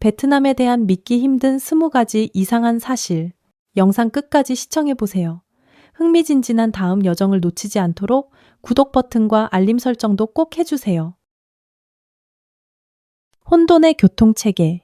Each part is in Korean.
베트남에 대한 믿기 힘든 20가지 이상한 사실. 영상 끝까지 시청해보세요. 흥미진진한 다음 여정을 놓치지 않도록 구독 버튼과 알림 설정도 꼭 해주세요. 혼돈의 교통체계.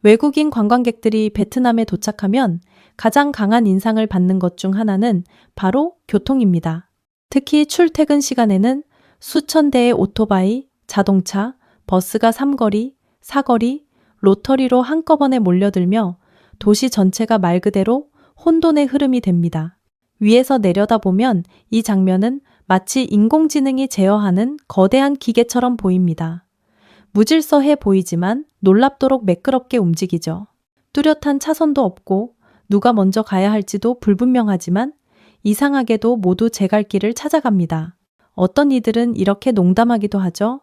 외국인 관광객들이 베트남에 도착하면 가장 강한 인상을 받는 것 중 하나는 바로 교통입니다. 특히 출퇴근 시간에는 수천 대의 오토바이, 자동차, 버스가 삼거리, 사거리, 로터리로 한꺼번에 몰려들며 도시 전체가 말 그대로 혼돈의 흐름이 됩니다. 위에서 내려다보면 이 장면은 마치 인공지능이 제어하는 거대한 기계처럼 보입니다. 무질서해 보이지만 놀랍도록 매끄럽게 움직이죠. 뚜렷한 차선도 없고 누가 먼저 가야 할지도 불분명하지만 이상하게도 모두 제 갈 길을 찾아갑니다. 어떤 이들은 이렇게 농담하기도 하죠.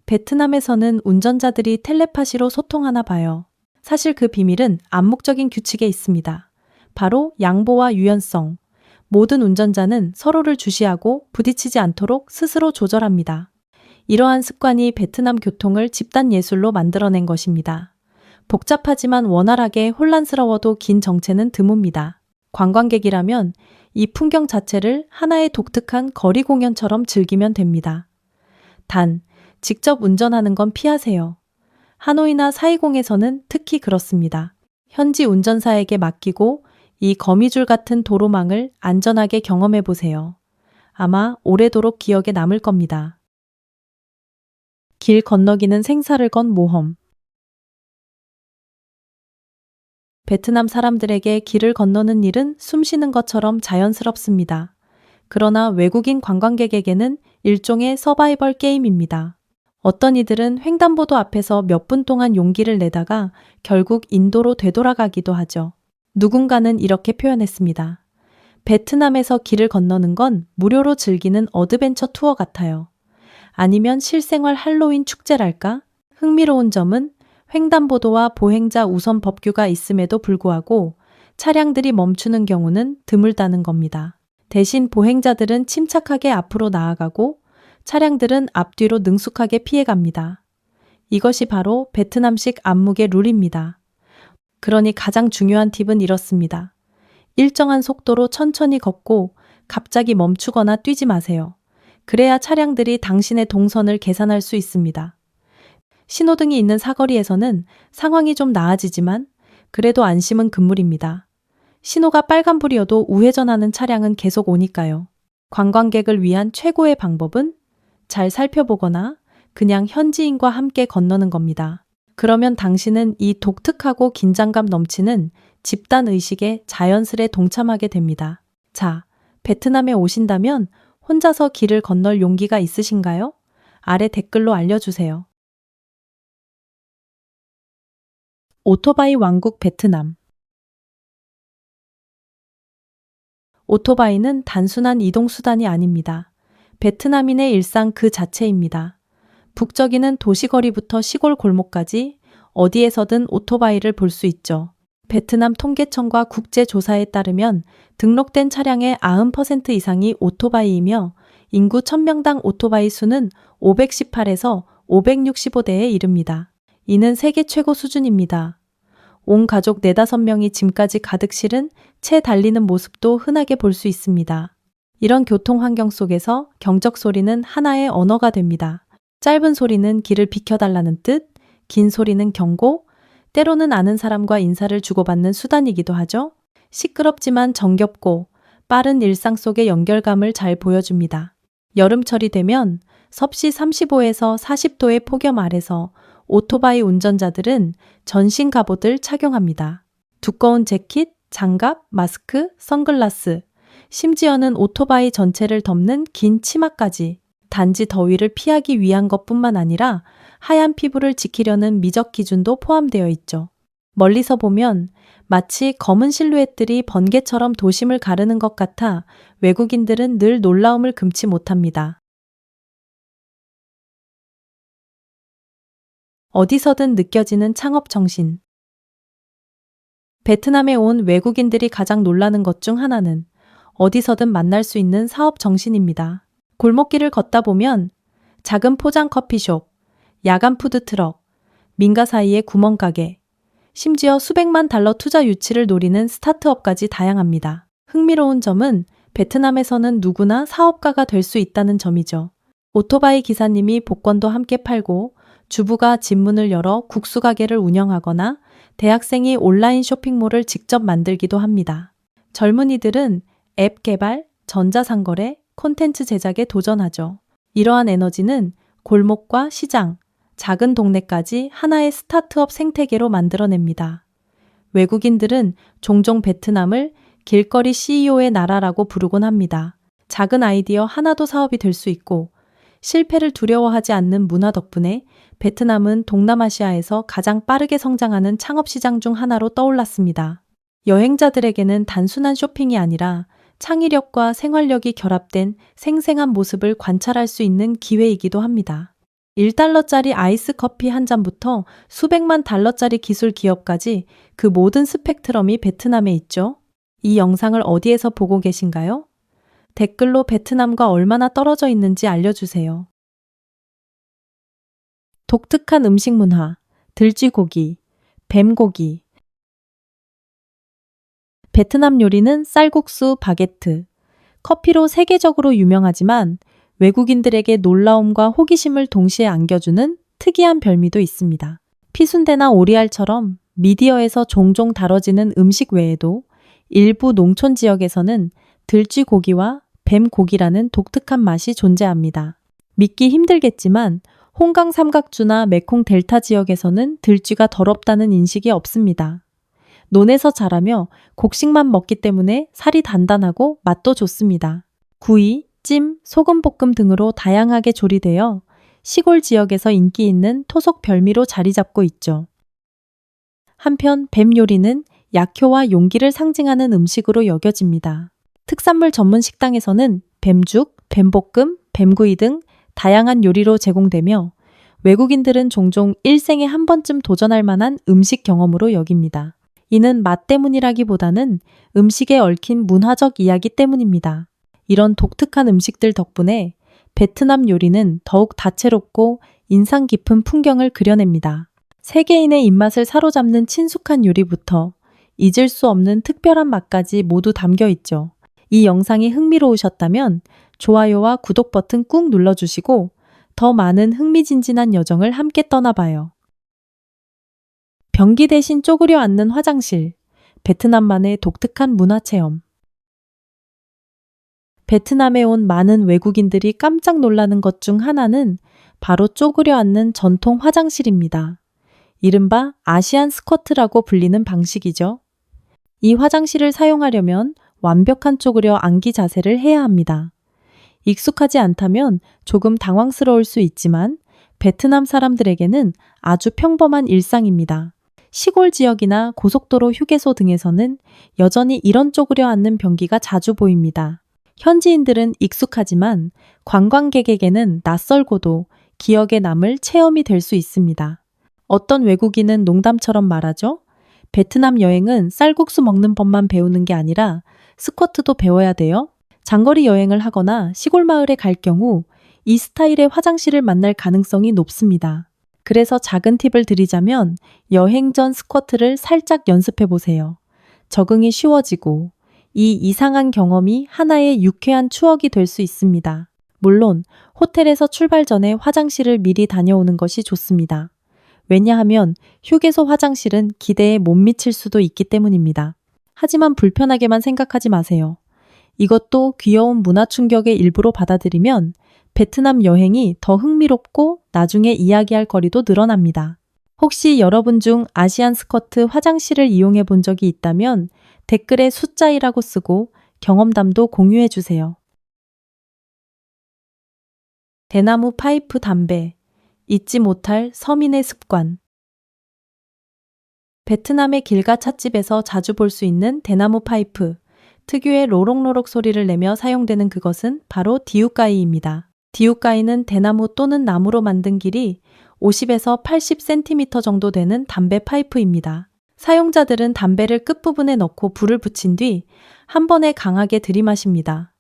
베트남에서는 운전자들이 텔레파시로 소통하나 봐요. 사실 그 비밀은 암묵적인 규칙에 있습니다. 바로 양보와 유연성. 모든 운전자는 서로를 주시하고 부딪히지 않도록 스스로 조절합니다. 이러한 습관이 베트남 교통을 집단 예술로 만들어낸 것입니다. 복잡하지만 원활하게 혼란스러워도 긴 정체는 드뭅니다. 관광객이라면 이 풍경 자체를 하나의 독특한 거리 공연처럼 즐기면 됩니다. 단, 직접 운전하는 건 피하세요. 하노이나 사이공에서는 특히 그렇습니다. 현지 운전사에게 맡기고 이 거미줄 같은 도로망을 안전하게 경험해 보세요. 아마 오래도록 기억에 남을 겁니다. 길 건너기는 생사를 건 모험. 베트남 사람들에게 길을 건너는 일은 숨쉬는 것처럼 자연스럽습니다. 그러나 외국인 관광객에게는 일종의 서바이벌 게임입니다. 어떤 이들은 횡단보도 앞에서 몇 분 동안 용기를 내다가 결국 인도로 되돌아가기도 하죠. 누군가는 이렇게 표현했습니다. 베트남에서 길을 건너는 건 무료로 즐기는 어드벤처 투어 같아요. 아니면 실생활 할로윈 축제랄까? 흥미로운 점은 횡단보도와 보행자 우선 법규가 있음에도 불구하고 차량들이 멈추는 경우는 드물다는 겁니다. 대신 보행자들은 침착하게 앞으로 나아가고 차량들은 앞뒤로 능숙하게 피해갑니다. 이것이 바로 베트남식 암묵의 룰입니다. 그러니 가장 중요한 팁은 이렇습니다. 일정한 속도로 천천히 걷고 갑자기 멈추거나 뛰지 마세요. 그래야 차량들이 당신의 동선을 계산할 수 있습니다. 신호등이 있는 사거리에서는 상황이 좀 나아지지만 그래도 안심은 금물입니다. 신호가 빨간불이어도 우회전하는 차량은 계속 오니까요. 관광객을 위한 최고의 방법은 잘 살펴보거나 그냥 현지인과 함께 건너는 겁니다. 그러면 당신은 이 독특하고 긴장감 넘치는 집단 의식에 자연스레 동참하게 됩니다. 자, 베트남에 오신다면 혼자서 길을 건널 용기가 있으신가요? 아래 댓글로 알려주세요. 오토바이 왕국 베트남. 오토바이는 단순한 이동수단이 아닙니다. 베트남인의 일상 그 자체입니다. 북적이는 도시거리부터 시골 골목까지 어디에서든 오토바이를 볼 수 있죠. 베트남 통계청과 국제조사에 따르면 등록된 차량의 90% 이상이 오토바이이며 인구 1000명당 오토바이 수는 518에서 565대에 이릅니다. 이는 세계 최고 수준입니다. 온 가족 4, 5명이 짐까지 가득 실은 채 달리는 모습도 흔하게 볼 수 있습니다. 이런 교통 환경 속에서 경적 소리는 하나의 언어가 됩니다. 짧은 소리는 길을 비켜달라는 뜻, 긴 소리는 경고, 때로는 아는 사람과 인사를 주고받는 수단이기도 하죠. 시끄럽지만 정겹고 빠른 일상 속의 연결감을 잘 보여줍니다. 여름철이 되면 섭씨 35에서 40도의 폭염 아래서 오토바이 운전자들은 전신 갑옷을 착용합니다. 두꺼운 재킷, 장갑, 마스크, 선글라스, 심지어는 오토바이 전체를 덮는 긴 치마까지. 단지 더위를 피하기 위한 것뿐만 아니라 하얀 피부를 지키려는 미적 기준도 포함되어 있죠. 멀리서 보면 마치 검은 실루엣들이 번개처럼 도심을 가르는 것 같아 외국인들은 늘 놀라움을 금치 못합니다. 어디서든 느껴지는 창업 정신. 베트남에 온 외국인들이 가장 놀라는 것 중 하나는 어디서든 만날 수 있는 사업 정신입니다. 골목길을 걷다 보면 작은 포장 커피숍, 야간 푸드트럭, 민가 사이의 구멍가게, 심지어 수백만 달러 투자 유치를 노리는 스타트업까지 다양합니다. 흥미로운 점은 베트남에서는 누구나 사업가가 될 수 있다는 점이죠. 오토바이 기사님이 복권도 함께 팔고 주부가 집문을 열어 국수 가게를 운영하거나 대학생이 온라인 쇼핑몰을 직접 만들기도 합니다. 젊은이들은 앱 개발, 전자상거래, 콘텐츠 제작에 도전하죠. 이러한 에너지는 골목과 시장, 작은 동네까지 하나의 스타트업 생태계로 만들어냅니다. 외국인들은 종종 베트남을 길거리 CEO의 나라라고 부르곤 합니다. 작은 아이디어 하나도 사업이 될 수 있고 실패를 두려워하지 않는 문화 덕분에 베트남은 동남아시아에서 가장 빠르게 성장하는 창업시장 중 하나로 떠올랐습니다. 여행자들에게는 단순한 쇼핑이 아니라 창의력과 생활력이 결합된 생생한 모습을 관찰할 수 있는 기회이기도 합니다. 1달러짜리 아이스 커피 한 잔부터 수백만 달러짜리 기술 기업까지 그 모든 스펙트럼이 베트남에 있죠. 이 영상을 어디에서 보고 계신가요? 댓글로 베트남과 얼마나 떨어져 있는지 알려주세요. 독특한 음식 문화, 들쥐고기, 뱀고기. 베트남 요리는 쌀국수, 바게트, 커피로 세계적으로 유명하지만 외국인들에게 놀라움과 호기심을 동시에 안겨주는 특이한 별미도 있습니다. 피순대나 오리알처럼 미디어에서 종종 다뤄지는 음식 외에도 일부 농촌 지역에서는 들쥐고기와 뱀고기라는 독특한 맛이 존재합니다. 믿기 힘들겠지만 홍강 삼각주나 메콩 델타 지역에서는 들쥐가 더럽다는 인식이 없습니다. 논에서 자라며 곡식만 먹기 때문에 살이 단단하고 맛도 좋습니다. 구이, 찜, 소금볶음 등으로 다양하게 조리되어 시골 지역에서 인기 있는 토속 별미로 자리 잡고 있죠. 한편 뱀 요리는 약효와 용기를 상징하는 음식으로 여겨집니다. 특산물 전문 식당에서는 뱀죽, 뱀볶음, 뱀구이 등 다양한 요리로 제공되며 외국인들은 종종 일생에 한 번쯤 도전할 만한 음식 경험으로 여깁니다. 이는 맛 때문이라기보다는 음식에 얽힌 문화적 이야기 때문입니다. 이런 독특한 음식들 덕분에 베트남 요리는 더욱 다채롭고 인상 깊은 풍경을 그려냅니다. 세계인의 입맛을 사로잡는 친숙한 요리부터 잊을 수 없는 특별한 맛까지 모두 담겨 있죠. 이 영상이 흥미로우셨다면 좋아요와 구독 버튼 꾹 눌러주시고 더 많은 흥미진진한 여정을 함께 떠나봐요. 변기 대신 쪼그려 앉는 화장실, 베트남만의 독특한 문화체험. 베트남에 온 많은 외국인들이 깜짝 놀라는 것 중 하나는 바로 쪼그려 앉는 전통 화장실입니다. 이른바 아시안 스쿼트라고 불리는 방식이죠. 이 화장실을 사용하려면 완벽한 쪼그려 앉기 자세를 해야 합니다. 익숙하지 않다면 조금 당황스러울 수 있지만 베트남 사람들에게는 아주 평범한 일상입니다. 시골 지역이나 고속도로 휴게소 등에서는 여전히 이런 쪼그려 앉는 변기가 자주 보입니다. 현지인들은 익숙하지만 관광객에게는 낯설고도 기억에 남을 체험이 될 수 있습니다. 어떤 외국인은 농담처럼 말하죠. 베트남 여행은 쌀국수 먹는 법만 배우는 게 아니라 스쿼트도 배워야 돼요. 장거리 여행을 하거나 시골 마을에 갈 경우 이 스타일의 화장실을 만날 가능성이 높습니다. 그래서 작은 팁을 드리자면 여행 전 스쿼트를 살짝 연습해 보세요. 적응이 쉬워지고 이 이상한 경험이 하나의 유쾌한 추억이 될 수 있습니다. 물론 호텔에서 출발 전에 화장실을 미리 다녀오는 것이 좋습니다. 왜냐하면 휴게소 화장실은 기대에 못 미칠 수도 있기 때문입니다. 하지만 불편하게만 생각하지 마세요. 이것도 귀여운 문화 충격의 일부로 받아들이면 베트남 여행이 더 흥미롭고 나중에 이야기할 거리도 늘어납니다. 혹시 여러분 중 아시안 스쿼트 화장실을 이용해 본 적이 있다면 댓글에 숫자이라고 쓰고 경험담도 공유해 주세요. 대나무 파이프 담배, 잊지 못할 서민의 습관. 베트남의 길가 찻집에서 자주 볼 수 있는 대나무 파이프, 특유의 로록로록 소리를 내며 사용되는 그것은 바로 디우까이입니다. 디우까이는 대나무 또는 나무로 만든 길이 50에서 80cm 정도 되는 담배 파이프입니다. 사용자들은 담배를 끝부분에 넣고 불을 붙인 뒤 한 번에 강하게 들이마십니다.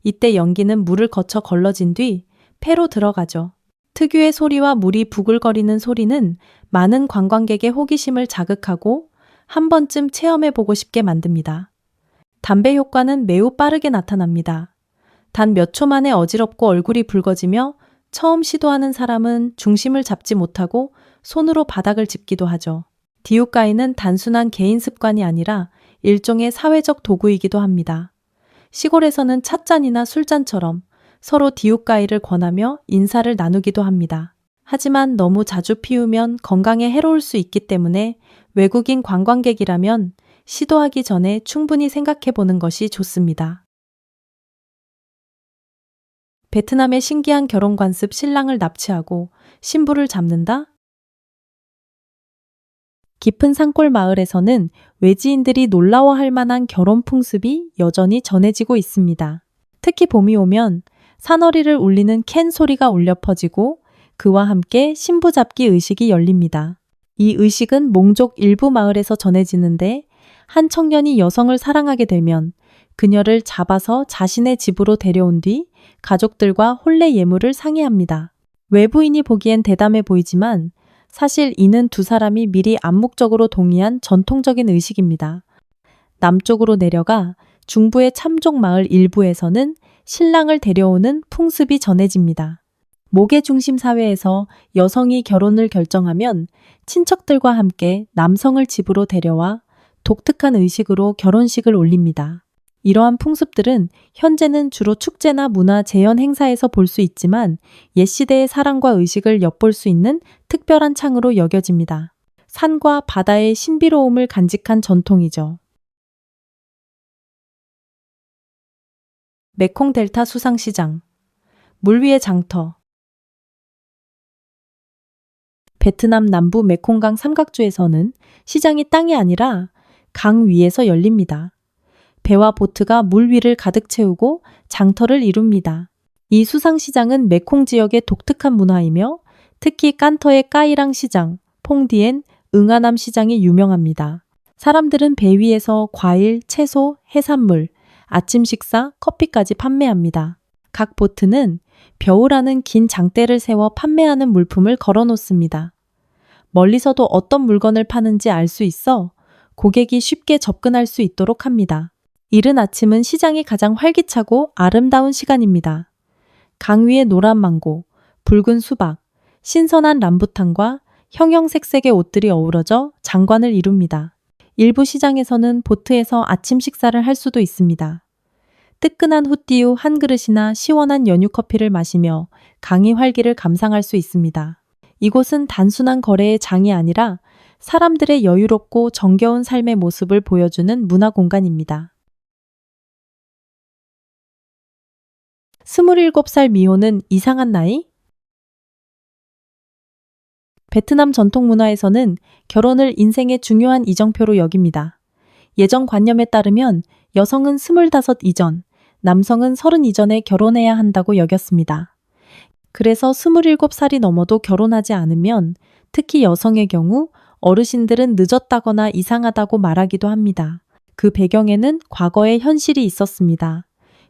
이때 연기는 물을 거쳐 걸러진 뒤 폐로 들어가죠. 특유의 소리와 물이 부글거리는 소리는 많은 관광객의 호기심을 자극하고 한 번쯤 체험해보고 싶게 만듭니다. 담배 효과는 매우 빠르게 나타납니다. 단 몇 초 만에 어지럽고 얼굴이 붉어지며 처음 시도하는 사람은 중심을 잡지 못하고 손으로 바닥을 짚기도 하죠. 디웃가이는 단순한 개인 습관이 아니라 일종의 사회적 도구이기도 합니다. 시골에서는 찻잔이나 술잔처럼 서로 디웃가이를 권하며 인사를 나누기도 합니다. 하지만 너무 자주 피우면 건강에 해로울 수 있기 때문에 외국인 관광객이라면 시도하기 전에 충분히 생각해 보는 것이 좋습니다. 베트남의 신기한 결혼 관습. 신랑을 납치하고 신부를 잡는다? 깊은 산골 마을에서는 외지인들이 놀라워할 만한 결혼 풍습이 여전히 전해지고 있습니다. 특히 봄이 오면 산허리를 울리는 캔 소리가 울려 퍼지고 그와 함께 신부 잡기 의식이 열립니다. 이 의식은 몽족 일부 마을에서 전해지는데 한 청년이 여성을 사랑하게 되면 그녀를 잡아서 자신의 집으로 데려온 뒤 가족들과 혼례 예물을 상의합니다. 외부인이 보기엔 대담해 보이지만 사실 이는 두 사람이 미리 암묵적으로 동의한 전통적인 의식입니다. 남쪽으로 내려가 중부의 참족 마을 일부에서는 신랑을 데려오는 풍습이 전해집니다. 목의 중심 사회에서 여성이 결혼을 결정하면 친척들과 함께 남성을 집으로 데려와 독특한 의식으로 결혼식을 올립니다. 이러한 풍습들은 현재는 주로 축제나 문화 재현 행사에서 볼 수 있지만 옛 시대의 사랑과 의식을 엿볼 수 있는 특별한 창으로 여겨집니다. 산과 바다의 신비로움을 간직한 전통이죠. 메콩 델타 수상시장. 물 위의 장터. 베트남 남부 메콩강 삼각주에서는 시장이 땅이 아니라 강 위에서 열립니다. 배와 보트가 물 위를 가득 채우고 장터를 이룹니다. 이 수상시장은 메콩 지역의 독특한 문화이며 특히 깐터의 까이랑 시장, 퐁디엔 응아남 시장이 유명합니다. 사람들은 배 위에서 과일, 채소, 해산물, 아침 식사, 커피까지 판매합니다. 각 보트는 벼우라는 긴 장대를 세워 판매하는 물품을 걸어 놓습니다. 멀리서도 어떤 물건을 파는지 알 수 있어 고객이 쉽게 접근할 수 있도록 합니다. 이른 아침은 시장이 가장 활기차고 아름다운 시간입니다. 강 위에 노란 망고, 붉은 수박, 신선한 람부탄과 형형색색의 옷들이 어우러져 장관을 이룹니다. 일부 시장에서는 보트에서 아침 식사를 할 수도 있습니다. 뜨끈한 후띠우 한 그릇이나 시원한 연유 커피를 마시며 강의 활기를 감상할 수 있습니다. 이곳은 단순한 거래의 장이 아니라 사람들의 여유롭고 정겨운 삶의 모습을 보여주는 문화 공간입니다. 27살 미호는 이상한 나이? 베트남 전통 문화에서는 결혼을 인생의 중요한 이정표로 여깁니다. 예전 관념에 따르면 여성은 25 이전, 남성은 30 이전에 결혼해야 한다고 여겼습니다. 그래서 27살이 넘어도 결혼하지 않으면 특히 여성의 경우 어르신들은 늦었다거나 이상하다고 말하기도 합니다. 그 배경에는 과거의 현실이 있었습니다.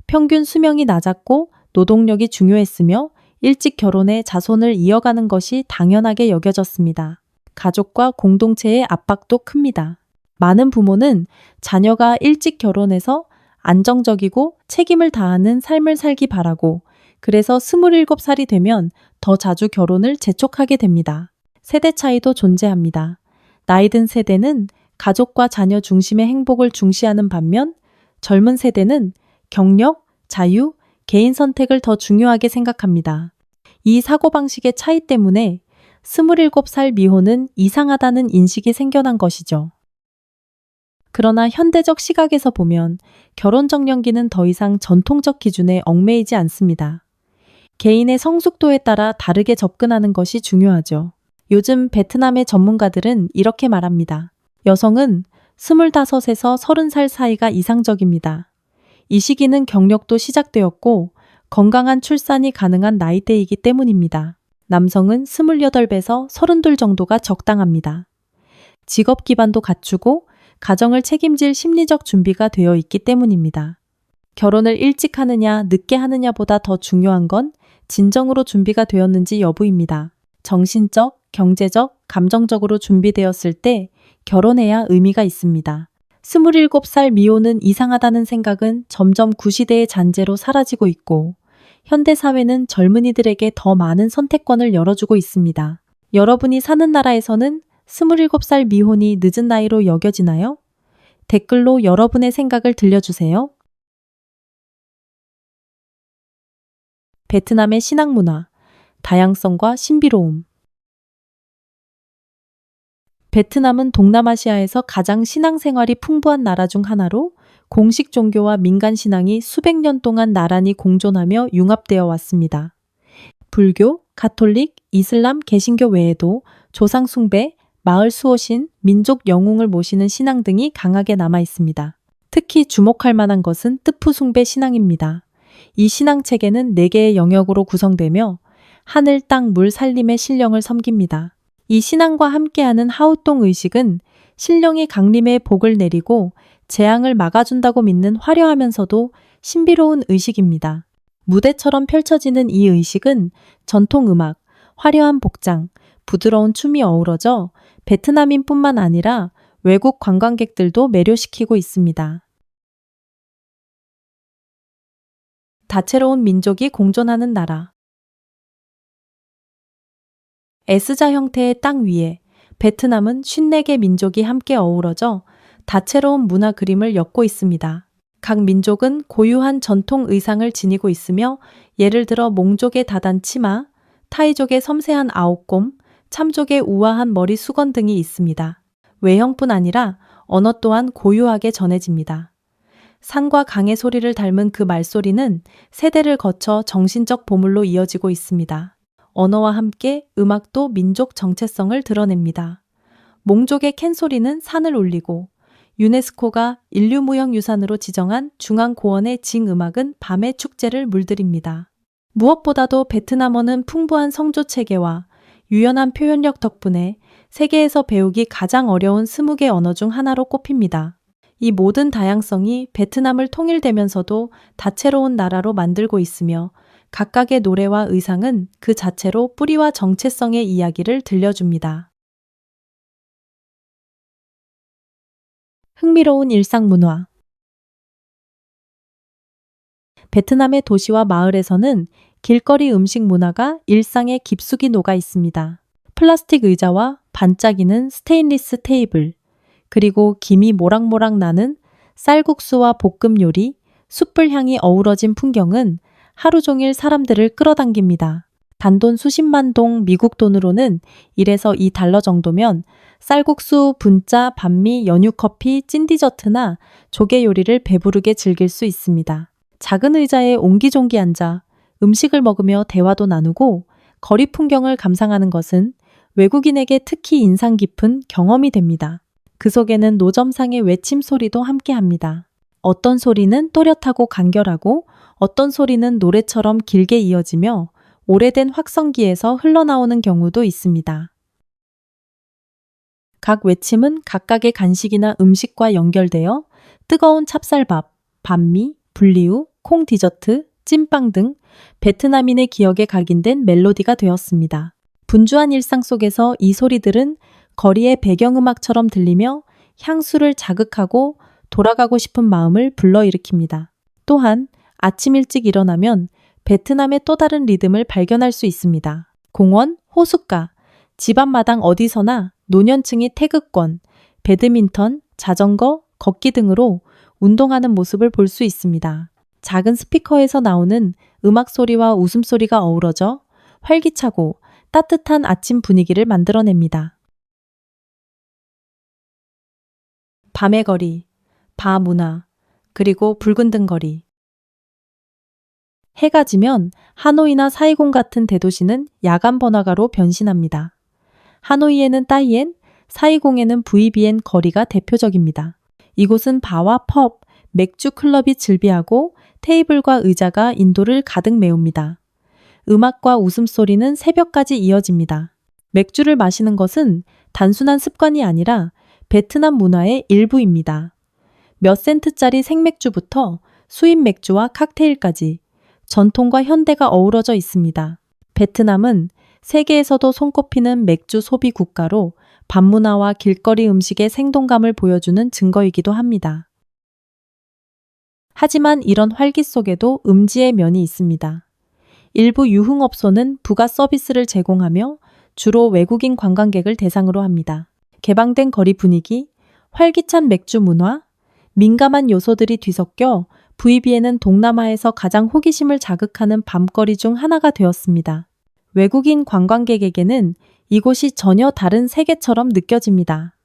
평균 수명이 낮았고 노동력이 중요했으며 일찍 결혼해 자손을 이어가는 것이 당연하게 여겨졌습니다. 가족과 공동체의 압박도 큽니다. 많은 부모는 자녀가 일찍 결혼해서 안정적이고 책임을 다하는 삶을 살기 바라고 그래서 27살이 되면 더 자주 결혼을 재촉하게 됩니다. 세대 차이도 존재합니다. 나이 든 세대는 가족과 자녀 중심의 행복을 중시하는 반면 젊은 세대는 경력, 자유, 개인 선택을 더 중요하게 생각합니다. 이 사고방식의 차이 때문에 27살 미호는 이상하다는 인식이 생겨난 것이죠. 그러나 현대적 시각에서 보면 결혼 정년기는 더 이상 전통적 기준에 얽매이지 않습니다. 개인의 성숙도에 따라 다르게 접근하는 것이 중요하죠. 요즘 베트남의 전문가들은 이렇게 말합니다. 여성은 25에서 30살 사이가 이상적입니다. 이 시기는 경력도 시작되었고 건강한 출산이 가능한 나이대이기 때문입니다. 남성은 28에서 32 정도가 적당합니다. 직업 기반도 갖추고 가정을 책임질 심리적 준비가 되어 있기 때문입니다. 결혼을 일찍 하느냐 늦게 하느냐보다 더 중요한 건 진정으로 준비가 되었는지 여부입니다. 정신적, 경제적, 감정적으로 준비되었을 때 결혼해야 의미가 있습니다. 27살 미혼은 이상하다는 생각은 점점 구시대의 잔재로 사라지고 있고 현대사회는 젊은이들에게 더 많은 선택권을 열어주고 있습니다. 여러분이 사는 나라에서는 27살 미혼이 늦은 나이로 여겨지나요? 댓글로 여러분의 생각을 들려주세요. 베트남의 신앙문화, 다양성과 신비로움. 베트남은 동남아시아에서 가장 신앙생활이 풍부한 나라 중 하나로 공식 종교와 민간 신앙이 수백 년 동안 나란히 공존하며 융합되어 왔습니다. 불교, 가톨릭, 이슬람, 개신교 외에도 조상 숭배, 마을 수호신, 민족 영웅을 모시는 신앙 등이 강하게 남아 있습니다. 특히 주목할 만한 것은 뜨푸 숭배 신앙입니다. 이 신앙 체계는 4개의 영역으로 구성되며 하늘, 땅, 물, 산림의 신령을 섬깁니다. 이 신앙과 함께하는 하우똥 의식은 신령이 강림에 복을 내리고 재앙을 막아준다고 믿는 화려하면서도 신비로운 의식입니다. 무대처럼 펼쳐지는 이 의식은 전통 음악, 화려한 복장, 부드러운 춤이 어우러져 베트남인뿐만 아니라 외국 관광객들도 매료시키고 있습니다. 다채로운 민족이 공존하는 나라. S자 형태의 땅 위에 베트남은 54개 민족이 함께 어우러져 다채로운 문화 그림을 엮고 있습니다. 각 민족은 고유한 전통 의상을 지니고 있으며 예를 들어 몽족의 다단 치마, 타이족의 섬세한 아옥곰, 참족의 우아한 머리 수건 등이 있습니다. 외형뿐 아니라 언어 또한 고유하게 전해집니다. 산과 강의 소리를 닮은 그 말소리는 세대를 거쳐 정신적 보물로 이어지고 있습니다. 언어와 함께 음악도 민족 정체성을 드러냅니다. 몽족의 캔 소리는 산을 울리고 유네스코가 인류무형유산으로 지정한 중앙고원의 징음악은 밤의 축제를 물들입니다. 무엇보다도 베트남어는 풍부한 성조 체계와 유연한 표현력 덕분에 세계에서 배우기 가장 어려운 20개 언어 중 하나로 꼽힙니다. 이 모든 다양성이 베트남을 통일되면서도 다채로운 나라로 만들고 있으며 각각의 노래와 의상은 그 자체로 뿌리와 정체성의 이야기를 들려줍니다. 흥미로운 일상 문화. 베트남의 도시와 마을에서는 길거리 음식 문화가 일상에 깊숙이 녹아 있습니다. 플라스틱 의자와 반짝이는 스테인리스 테이블, 그리고 김이 모락모락 나는 쌀국수와 볶음 요리, 숯불 향이 어우러진 풍경은 하루 종일 사람들을 끌어당깁니다. 단돈 수십만 동 미국 돈으로는 1에서 2달러 정도면 쌀국수, 분짜, 반미, 연유커피, 찐디저트나 조개 요리를 배부르게 즐길 수 있습니다. 작은 의자에 옹기종기 앉아 음식을 먹으며 대화도 나누고 거리 풍경을 감상하는 것은 외국인에게 특히 인상 깊은 경험이 됩니다. 그 속에는 노점상의 외침 소리도 함께합니다. 어떤 소리는 또렷하고 간결하고 어떤 소리는 노래처럼 길게 이어지며 오래된 확성기에서 흘러나오는 경우도 있습니다. 각 외침은 각각의 간식이나 음식과 연결되어 뜨거운 찹쌀밥, 반미, 불리우, 콩 디저트, 찐빵 등 베트남인의 기억에 각인된 멜로디가 되었습니다. 분주한 일상 속에서 이 소리들은 거리의 배경음악처럼 들리며 향수를 자극하고 돌아가고 싶은 마음을 불러일으킵니다. 또한 아침 일찍 일어나면 베트남의 또 다른 리듬을 발견할 수 있습니다. 공원, 호숫가, 집 앞마당 어디서나 노년층이 태극권, 배드민턴, 자전거, 걷기 등으로 운동하는 모습을 볼 수 있습니다. 작은 스피커에서 나오는 음악 소리와 웃음소리가 어우러져 활기차고 따뜻한 아침 분위기를 만들어냅니다. 밤의 거리, 바 문화, 그리고 붉은 등거리. 해가 지면 하노이나 사이공 같은 대도시는 야간 번화가로 변신합니다. 하노이에는 따이엔, 사이공에는 부이비엔 거리가 대표적입니다. 이곳은 바와 펍, 맥주 클럽이 즐비하고 테이블과 의자가 인도를 가득 메웁니다. 음악과 웃음소리는 새벽까지 이어집니다. 맥주를 마시는 것은 단순한 습관이 아니라 베트남 문화의 일부입니다. 몇 센트짜리 생맥주부터 수입 맥주와 칵테일까지 전통과 현대가 어우러져 있습니다. 베트남은 세계에서도 손꼽히는 맥주 소비 국가로 밤문화와 길거리 음식의 생동감을 보여주는 증거이기도 합니다. 하지만 이런 활기 속에도 음지의 면이 있습니다. 일부 유흥업소는 부가 서비스를 제공하며 주로 외국인 관광객을 대상으로 합니다. 개방된 거리 분위기, 활기찬 맥주 문화, 민감한 요소들이 뒤섞여 VBN은 동남아에서 가장 호기심을 자극하는 밤거리 중 하나가 되었습니다. 외국인 관광객에게는 이곳이 전혀 다른 세계처럼 느껴집니다.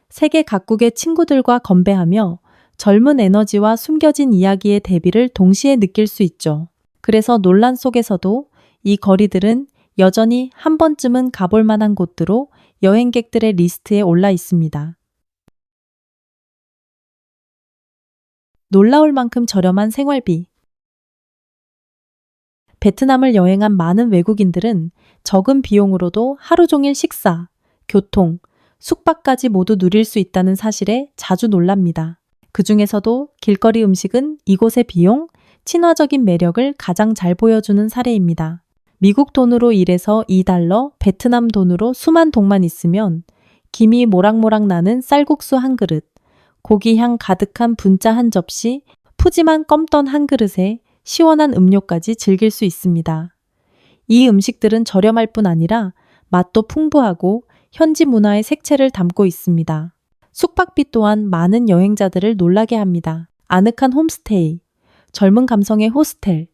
세계 각국의 친구들과 건배하며 젊은 에너지와 숨겨진 이야기의 대비를 동시에 느낄 수 있죠. 그래서 논란 속에서도 이 거리들은 여전히 한 번쯤은 가볼 만한 곳으로 여행객들의 리스트에 올라 있습니다. 놀라울 만큼 저렴한 생활비. 베트남을 여행한 많은 외국인들은 적은 비용으로도 하루 종일 식사, 교통, 숙박까지 모두 누릴 수 있다는 사실에 자주 놀랍니다. 그 중에서도 길거리 음식은 이곳의 비용, 친화적인 매력을 가장 잘 보여주는 사례입니다. 미국 돈으로 1에서 2달러, 베트남 돈으로 수만 동만 있으면 김이 모락모락 나는 쌀국수 한 그릇, 고기 향 가득한 분짜 한 접시, 푸짐한 껌떤 한 그릇에 시원한 음료까지 즐길 수 있습니다. 이 음식들은 저렴할 뿐 아니라 맛도 풍부하고 현지 문화의 색채를 담고 있습니다. 숙박비 또한 많은 여행자들을 놀라게 합니다. 아늑한 홈스테이, 젊은 감성의 호스텔,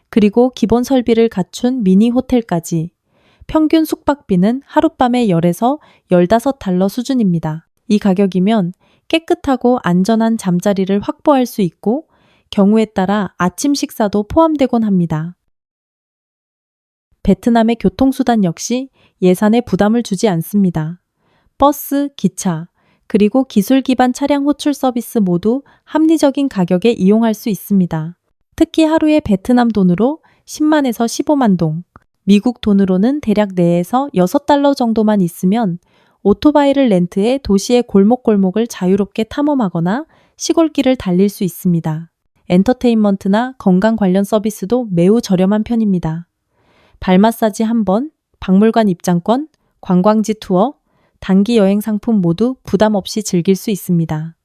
그리고 기본 설비를 갖춘 미니 호텔까지 평균 숙박비는 하룻밤에 10에서 15달러 수준입니다. 이 가격이면 깨끗하고 안전한 잠자리를 확보할 수 있고 경우에 따라 아침 식사도 포함되곤 합니다. 베트남의 교통수단 역시 예산에 부담을 주지 않습니다. 버스, 기차, 그리고 기술 기반 차량 호출 서비스 모두 합리적인 가격에 이용할 수 있습니다. 특히 하루에 베트남 돈으로 10만에서 15만 동, 미국 돈으로는 대략 4에서 6달러 정도만 있으면 오토바이를 렌트해 도시의 골목골목을 자유롭게 탐험하거나 시골길을 달릴 수 있습니다. 엔터테인먼트나 건강 관련 서비스도 매우 저렴한 편입니다. 발 마사지 한 번, 박물관 입장권, 관광지 투어, 단기 여행 상품 모두 부담 없이 즐길 수 있습니다.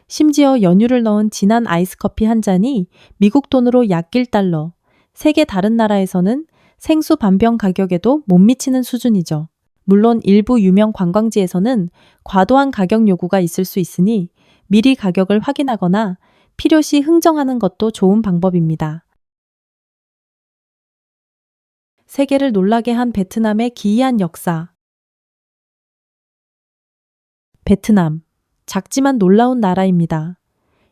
심지어 연유를 넣은 진한 아이스커피 한 잔이 미국 돈으로 약 1달러, 세계 다른 나라에서는 생수 반병 가격에도 못 미치는 수준이죠. 물론 일부 유명 관광지에서는 과도한 가격 요구가 있을 수 있으니 미리 가격을 확인하거나 필요시 흥정하는 것도 좋은 방법입니다. 세계를 놀라게 한 베트남의 기이한 역사. 베트남, 작지만 놀라운 나라입니다.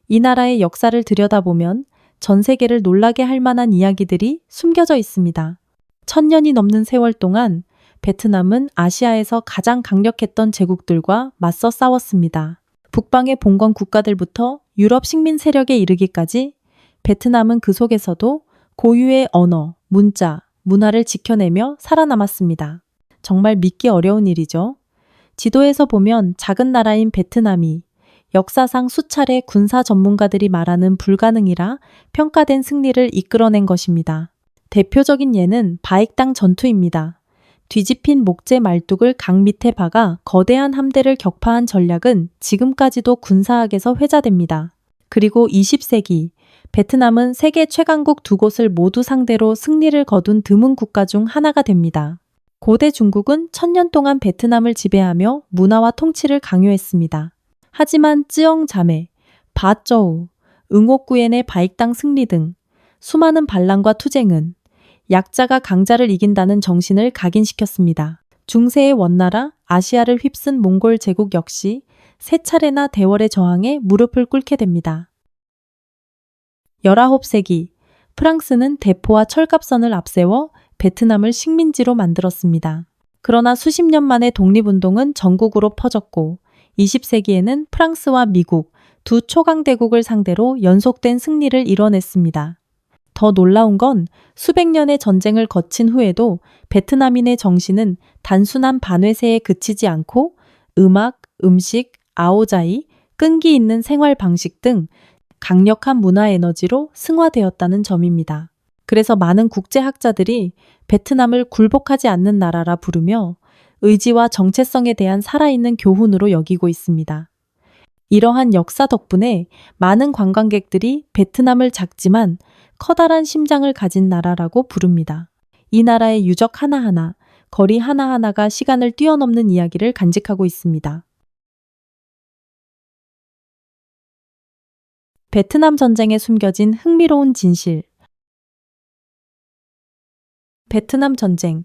이 나라의 역사를 들여다보면 전 세계를 놀라게 할 만한 이야기들이 숨겨져 있습니다. 1000년이 넘는 세월 동안 베트남은 아시아에서 가장 강력했던 제국들과 맞서 싸웠습니다. 북방의 봉건 국가들부터 유럽 식민 세력에 이르기까지 베트남은 그 속에서도 고유의 언어, 문자, 문화를 지켜내며 살아남았습니다. 정말 믿기 어려운 일이죠. 지도에서 보면 작은 나라인 베트남이 역사상 수차례 군사 전문가들이 말하는 불가능이라 평가된 승리를 이끌어낸 것입니다. 대표적인 예는 바익당 전투입니다. 뒤집힌 목재 말뚝을 강 밑에 박아 거대한 함대를 격파한 전략은 지금까지도 군사학에서 회자됩니다. 그리고 20세기 베트남은 세계 최강국 두 곳을 모두 상대로 승리를 거둔 드문 국가 중 하나가 됩니다. 고대 중국은 1000년 동안 베트남을 지배하며 문화와 통치를 강요했습니다. 하지만 쯔엉 자매, 바쩌우, 응옥구엔의 바익당 승리 등 수많은 반란과 투쟁은 약자가 강자를 이긴다는 정신을 각인시켰습니다. 중세의 원나라, 아시아를 휩쓴 몽골 제국 역시 세 차례나 대월의 저항에 무릎을 꿇게 됩니다. 19세기, 프랑스는 대포와 철갑선을 앞세워 베트남을 식민지로 만들었습니다. 그러나 수십 년 만에 독립운동은 전국으로 퍼졌고 20세기에는 프랑스와 미국 두 초강대국을 상대로 연속된 승리를 이뤄냈습니다. 더 놀라운 건 수백 년의 전쟁을 거친 후에도 베트남인의 정신은 단순한 반회세에 그치지 않고 음악, 음식, 아오자이, 끈기 있는 생활 방식 등 강력한 문화 에너지로 승화되었다는 점입니다. 그래서 많은 국제학자들이 베트남을 굴복하지 않는 나라라 부르며 의지와 정체성에 대한 살아있는 교훈으로 여기고 있습니다. 이러한 역사 덕분에 많은 관광객들이 베트남을 작지만 커다란 심장을 가진 나라라고 부릅니다. 이 나라의 유적 하나하나, 거리 하나하나가 시간을 뛰어넘는 이야기를 간직하고 있습니다. 베트남 전쟁에 숨겨진 흥미로운 진실. 베트남 전쟁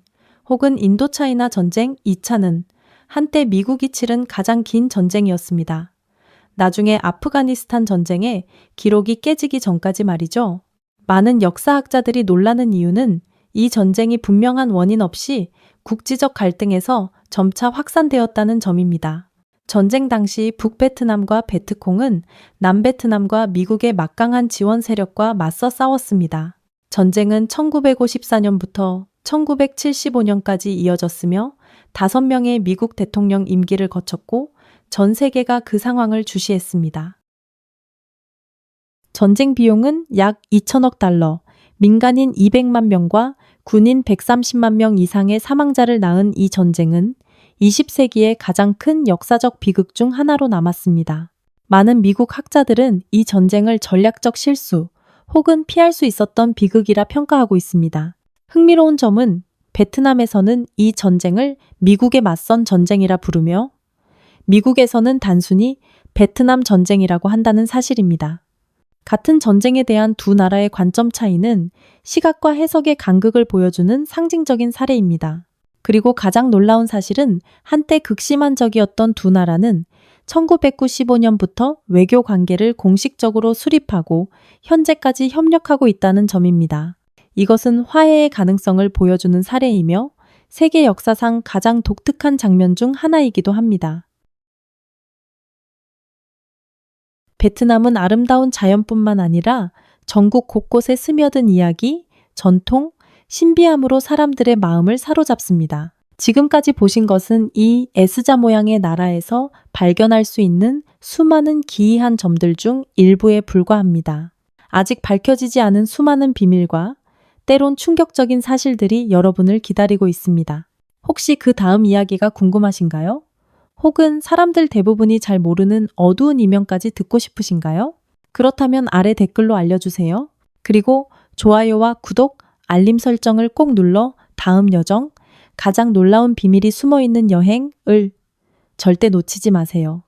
혹은 인도차이나 전쟁 2차는 한때 미국이 치른 가장 긴 전쟁이었습니다. 나중에 아프가니스탄 전쟁에 기록이 깨지기 전까지 말이죠. 많은 역사학자들이 놀라는 이유는 이 전쟁이 분명한 원인 없이 국지적 갈등에서 점차 확산되었다는 점입니다. 전쟁 당시 북베트남과 베트콩은 남베트남과 미국의 막강한 지원 세력과 맞서 싸웠습니다. 전쟁은 1954년부터 1975년까지 이어졌으며 5명의 미국 대통령 임기를 거쳤고 전 세계가 그 상황을 주시했습니다. 전쟁 비용은 약 2천억 달러, 민간인 200만 명과 군인 130만 명 이상의 사망자를 낳은 이 전쟁은 20세기의 가장 큰 역사적 비극 중 하나로 남았습니다. 많은 미국 학자들은 이 전쟁을 전략적 실수 혹은 피할 수 있었던 비극이라 평가하고 있습니다. 흥미로운 점은 베트남에서는 이 전쟁을 미국에 맞선 전쟁이라 부르며 미국에서는 단순히 베트남 전쟁이라고 한다는 사실입니다. 같은 전쟁에 대한 두 나라의 관점 차이는 시각과 해석의 간극을 보여주는 상징적인 사례입니다. 그리고 가장 놀라운 사실은 한때 극심한 적이었던 두 나라는 1995년부터 외교 관계를 공식적으로 수립하고 현재까지 협력하고 있다는 점입니다. 이것은 화해의 가능성을 보여주는 사례이며 세계 역사상 가장 독특한 장면 중 하나이기도 합니다. 베트남은 아름다운 자연뿐만 아니라 전국 곳곳에 스며든 이야기, 전통, 신비함으로 사람들의 마음을 사로잡습니다. 지금까지 보신 것은 이 S자 모양의 나라에서 발견할 수 있는 수많은 기이한 점들 중 일부에 불과합니다. 아직 밝혀지지 않은 수많은 비밀과 때론 충격적인 사실들이 여러분을 기다리고 있습니다. 혹시 그 다음 이야기가 궁금하신가요? 혹은 사람들 대부분이 잘 모르는 어두운 이면까지 듣고 싶으신가요? 그렇다면 아래 댓글로 알려주세요. 그리고 좋아요와 구독, 알림 설정을 꼭 눌러 다음 여정, 가장 놀라운 비밀이 숨어있는 여행을 절대 놓치지 마세요.